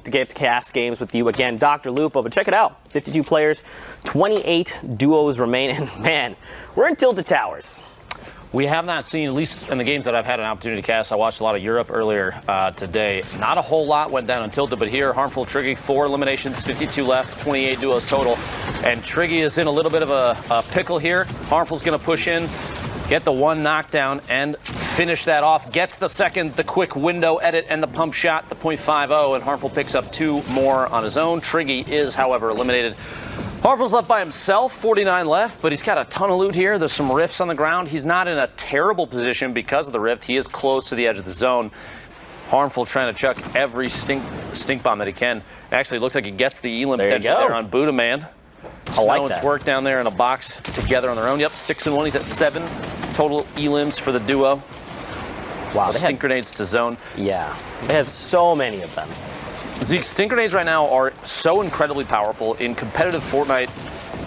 to get to cast games with you again, Dr. Lupo. But check it out, 52 players, 28 duos remain, and man, we're in Tilted Towers. We have not seen, at least in the games that I've had an opportunity to cast, I watched a lot of Europe earlier today. Not a whole lot went down on Tilted, but here, Harmful, Triggy, 4 eliminations, 52 left, 28 duos total. And Triggy is in a little bit of a pickle here. Harmful's going to push in, get the 1 knockdown, and finish that off. Gets the second, the quick window edit, and the pump shot, the .50, and Harmful picks up 2 more on his own. Triggy is, however, eliminated. Harmful's left by himself, 49 left, but he's got a ton of loot here. There's some rifts on the ground. He's not in a terrible position because of the rift. He is close to the edge of the zone. Harmful trying to chuck every stink bomb that he can. Actually, it looks like he gets the elim potential there on Buddha Man. I like that. Work down there in a box together on their own. Yep, 6 and 1. He's at 7 total elims for the duo. Wow, stink grenades to zone. Yeah, they have so many of them. Zeke, stink grenades right now are so incredibly powerful. In competitive Fortnite,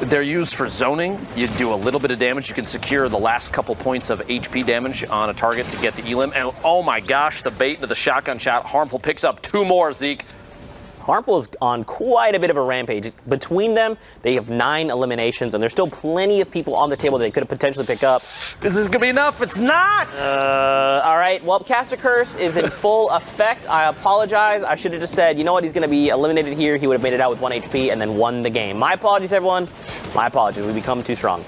they're used for zoning. You do a little bit of damage. You can secure the last couple points of HP damage on a target to get the elim. And oh my gosh, the bait into the shotgun shot. Harmful picks up 2 more, Zeke. Harmful is on quite a bit of a rampage. Between them, they have 9 eliminations, and there's still plenty of people on the table that they could have potentially picked up. Is this going to be enough? It's not! All right, well, Caster Curse is in full effect. I apologize. I should have just said, you know what, he's going to be eliminated here. He would have made it out with 1 HP and then won the game. My apologies, everyone. My apologies. We become too strong.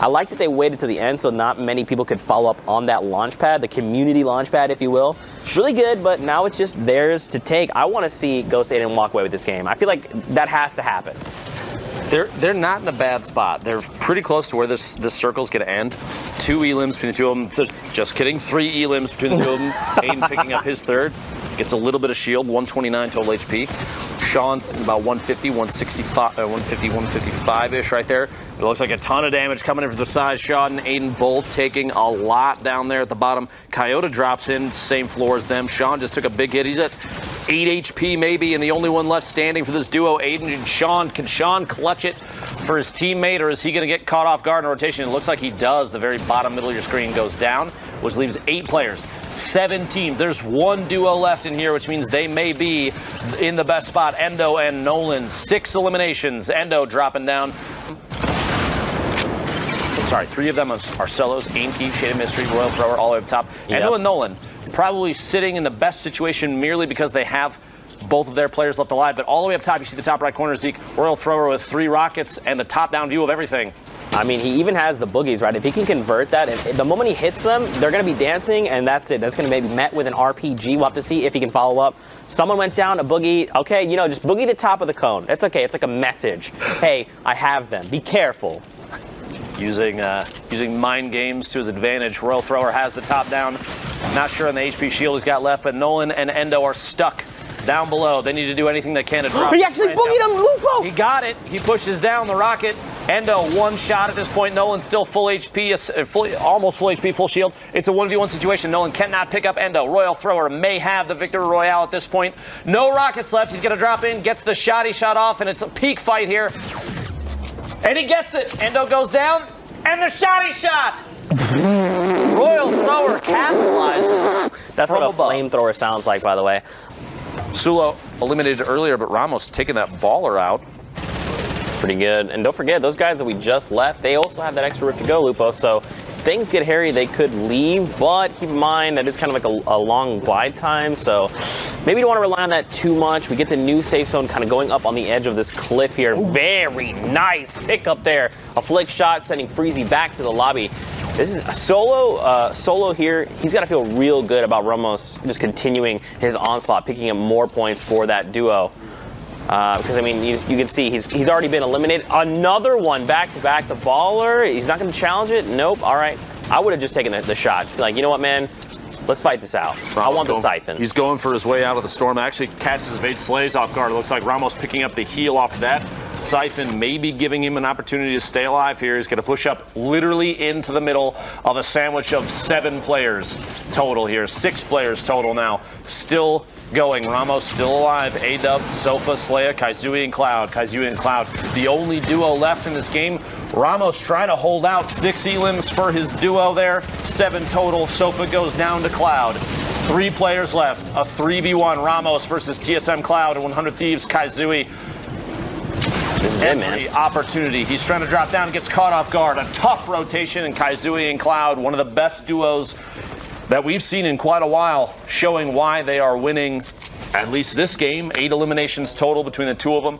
I like that they waited to the end so not many people could follow up on that launch pad, the community launch pad, if you will. It's really good, but now it's just theirs to take. I want to see Ghost Aiden walk away with this game. I feel like that has to happen. They're not in a bad spot. They're pretty close to where this circle's going to end. 2 elims between the 2 of them. Just kidding. 3 elims between the 2 of them. Aiden picking up his 3rd. Gets a little bit of shield, 129 total HP. Sean's about 150, 165, 150, 155-ish right there. It looks like a ton of damage coming in from the side. Sean and Aiden both taking a lot down there at the bottom. Coyote drops in, same floor as them. Sean just took a big hit. He's at 8 HP maybe, and the only one left standing for this duo, Aiden and Sean. Can Sean clutch it for his teammate, or is he going to get caught off guard in rotation? It looks like he does. The very bottom middle of your screen goes down, which leaves 8 players, 7 teams. There's 1 duo left in here, which means they may be in the best spot. Endo and Nolan, 6 eliminations. Endo dropping down. Sorry, 3 of them are solos. Aim Key, Shaded Mystery, Royal Thrower, all the way up top. Yep. Endo and Nolan probably sitting in the best situation merely because they have both of their players left alive. But all the way up top, you see the top right corner, Zeke, Royal Thrower with 3 rockets and the top-down view of everything. I mean, he even has the boogies, right? If he can convert that, and the moment he hits them, they're going to be dancing, and that's it. That's going to be met with an RPG. We'll have to see if he can follow up. Someone went down a boogie. Okay, you know, just boogie the top of the cone. That's okay. It's like a message. Hey, I have them. Be careful. Using mind games to his advantage. Royal Thrower has the top down. Not sure on the HP shield he's got left, but Nolan and Endo are stuck down below. They need to do anything they can to drop. He actually boogied him, Lupo! He got it. He pushes down the rocket. Endo 1 shot at this point. Nolan still full HP, almost full HP, full shield. It's a 1v1 situation. Nolan cannot pick up Endo. Royal Thrower may have the victory royale at this point. No rockets left. He's going to drop in, gets the shot he shot off, and it's a peak fight here. And he gets it. Endo goes down, and the shot he shot. Royal Thrower capitalized. That's what a flamethrower sounds like, by the way. Sulo eliminated earlier, but Ramos taking that baller out. It's pretty good. And don't forget, those guys that we just left, they also have that extra rift to go, Lupo. So if things get hairy, they could leave, but keep in mind that it's kind of like a long glide time, so maybe you don't want to rely on that too much. We get the new safe zone kind of going up on the edge of this cliff here. Very nice pick up there. A flick shot sending Freezy back to the lobby. This is a solo here. He's got to feel real good about Ramos just continuing his onslaught, picking up more points for that duo. Because, I mean, you can see he's already been eliminated. Another one back-to-back. The baller, he's not going to challenge it? Nope. All right. I would have just taken the shot. Be like, you know what, man? Let's fight this out. Ramos I want the Siphon. He's going for his way out of the storm. Actually catches evade slays off guard. It looks like Ramos picking up the heal off of that. Siphon maybe giving him an opportunity to stay alive here. He's going to push up literally into the middle of a sandwich of 7 players total here. 6 players total now. Still going. Ramos still alive. A-Dub, Sofa, Slaya, Kaizui, and Cloud. Kaizui and Cloud, the only duo left in this game. Ramos trying to hold out 6 elims for his duo there. 7 total. Sofa goes down to Cloud. 3 players left. A 3v1 Ramos versus TSM Cloud and 100 Thieves Kaizui. This is it, man. Opportunity. He's trying to drop down, gets caught off guard. A tough rotation in Kaizui and Cloud, one of the best duos that we've seen in quite a while, showing why they are winning at least this game. 8 eliminations total between the two of them.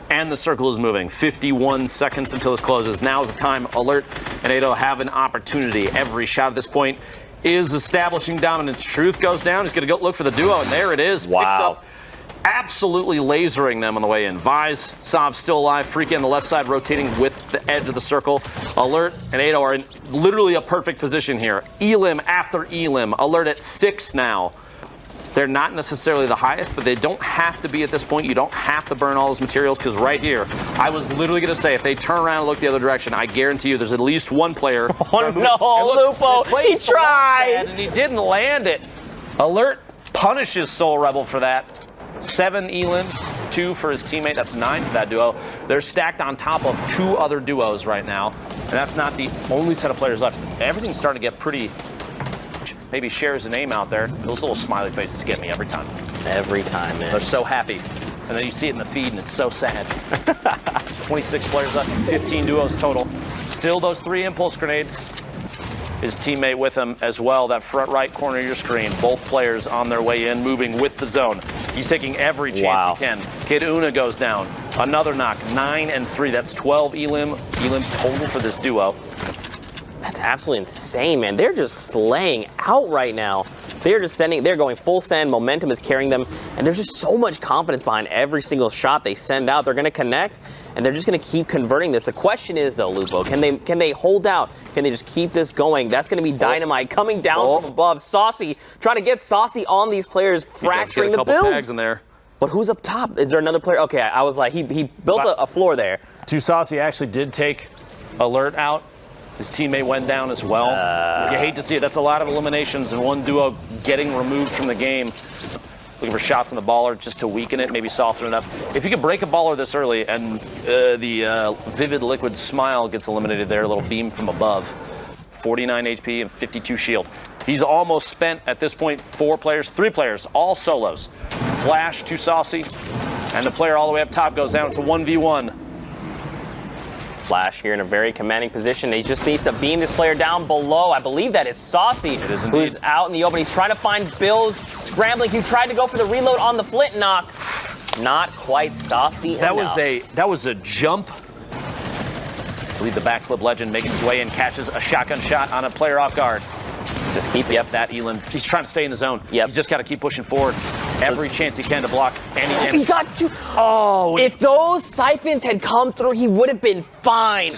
And the circle is moving. 51 seconds until this closes. Now is the time. Alert and Ado have an opportunity. Every shot at this point is establishing dominance. Truth goes down. He's going to go look for the duo, and there it is. Wow. Picks up, absolutely lasering them on the way in. Vise, Sav still alive. Freaky on the left side, rotating with the edge of the circle. Alert and Ado are in literally a perfect position here. Elim after Elim. Alert at 6 now. They're not necessarily the highest, but they don't have to be at this point. You don't have to burn all those materials, because right here, I was literally going to say, if they turn around and look the other direction, I guarantee you there's at least one player. Oh, no, Lupo, he tried. And he didn't land it. Alert punishes Soul Rebel for that. 7 elims, 2 for his teammate. That's 9 for that duo. They're stacked on top of 2 other duos right now, and that's not the only set of players left. Everything's starting to get pretty... Maybe shares a name out there. Those little smiley faces get me every time. Every time, man. They're so happy. And then you see it in the feed and it's so sad. 26 players left, 15 duos total. Still those 3 impulse grenades. His teammate with him as well, that front right corner of your screen. Both players on their way in, moving with the zone. He's taking every chance he can. Kid Una goes down. Another knock, 9 and 3. That's 12 elims total for this duo. That's absolutely insane, man. They're just slaying out right now. They're just they're going full send. Momentum is carrying them, and there's just so much confidence behind every single shot they send out. They're going to connect, and they're just going to keep converting this. The question is, though, Lupo, can they hold out? Can they just keep this going? That's going to be Dynamite coming down from above. Saucy, trying to get Saucy on these players, fracturing the builds. He does get a couple tags in there. But who's up top? Is there another player? Okay, I was like, he built a floor there. Saucy actually did take Alert out. His teammate went down as well. You hate to see it. That's a lot of eliminations and one duo getting removed from the game. Looking for shots on the baller just to weaken it, maybe soften it up. If you could break a baller this early and the Vivid Liquid Smile gets eliminated there, a little beam from above. 49 HP and 52 shield. He's almost spent at this point. 3 players, all solos. Flash to Saucy, and the player all the way up top goes down. It's a 1v1. Flash here in a very commanding position. He just needs to beam this player down below. I believe that is Saucy, it is indeed, who's out in the open. He's trying to find Bills, scrambling. He tried to go for the reload on the flint knock. Not quite Saucy enough. That was a jump. I believe the backflip legend making his way in, catches a shotgun shot on a player off guard. Just keep that Elim. He's trying to stay in the zone. Yep. He's just got to keep pushing forward. Every chance he can to block any damage. He got to. Oh, if those siphons had come through, he would have been fine.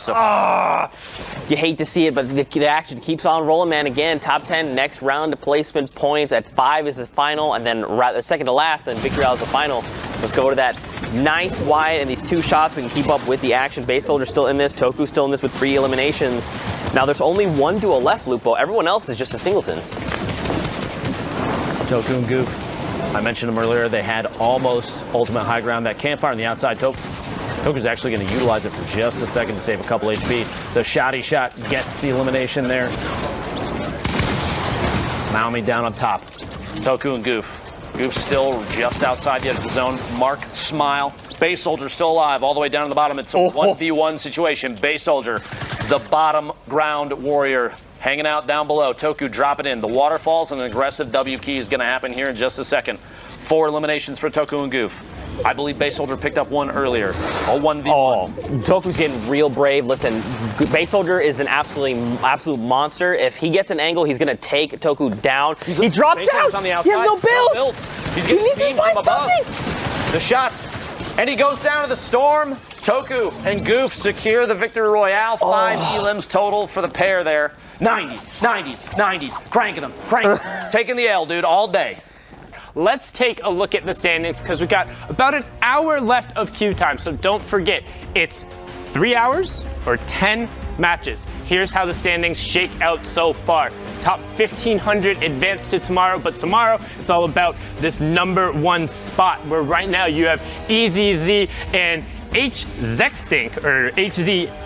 You hate to see it, but the action keeps on rolling, man. Again, top 10, next round of placement points. At 5 is the final, and then the second to last, then Victory Royale is the final. Let's go to that nice wide, and these 2 shots we can keep up with the action. Base Soldier still in this, Toku still in this with 3 eliminations. Now there's only 1 duo left, Lupo. Everyone else is just a singleton. Toku and Goof. I mentioned them earlier. They had almost ultimate high ground. That campfire on the outside, Toku's actually going to utilize it for just a second to save a couple HP. The shotty shot gets the elimination there. Naomi down on top. Toku and Goof. Goof still just outside the edge of the zone. Mark, Smile. Base Soldier still alive all the way down to the bottom. It's a 1v1 situation. Base Soldier, the bottom ground warrior, hanging out down below. Toku drop it in. The waterfalls and an aggressive W key is going to happen here in just a second. 4 eliminations for Toku and Goof. I believe Base Soldier picked up 1 earlier. A 1v1. Oh, Toku's getting real brave. Listen, Base Soldier is an absolute monster. If he gets an angle, he's going to take Toku down. He dropped down. On the outside. He has no build. He's getting beamed from above. The shots. And he goes down to the storm. Toku and Goof secure the Victory Royale. 5 elims total for the pair there. 90s, 90s, 90s. Cranking them. Taking the L, dude, all day. Let's take a look at the standings because we've got about an hour left of queue time. So don't forget, it's 3 hours or 10 matches. Here's how the standings shake out so far. Top 1,500 advance to tomorrow, but tomorrow it's all about this #1 spot where right now you have EZZ and HZ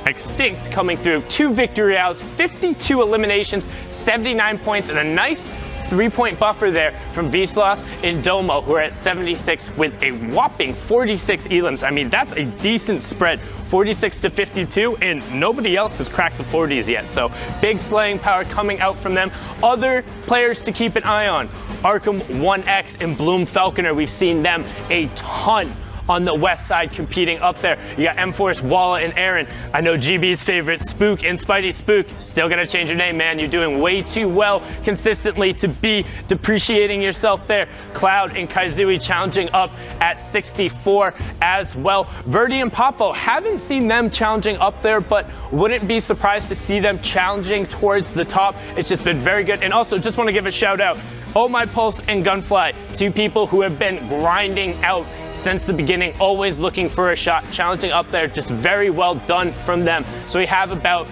Extinct coming through. 2 Victory Royales, 52 eliminations, 79 points, and a nice 3-point buffer there from Vsauce and Domo, who are at 76 with a whopping 46 elims. I mean, that's a decent spread, 46 to 52, and nobody else has cracked the 40s yet. So big slaying power coming out from them. Other players to keep an eye on, Arkham 1X and Bloom Falconer. We've seen them a ton on the west side competing up there. You got M-Force, Walla, and Aaron. I know GB's favorite, Spook and Spidey Spook. Still gotta change your name, man. You're doing way too well consistently to be depreciating yourself there. Cloud and Kaizui challenging up at 64 as well. Verdi and Papo, haven't seen them challenging up there, but wouldn't be surprised to see them challenging towards the top. It's just been very good. And also, just want to give a shout out, Oh My Pulse and Gunfly, two people who have been grinding out since the beginning, always looking for a shot, challenging up there, just very well done from them. So we have about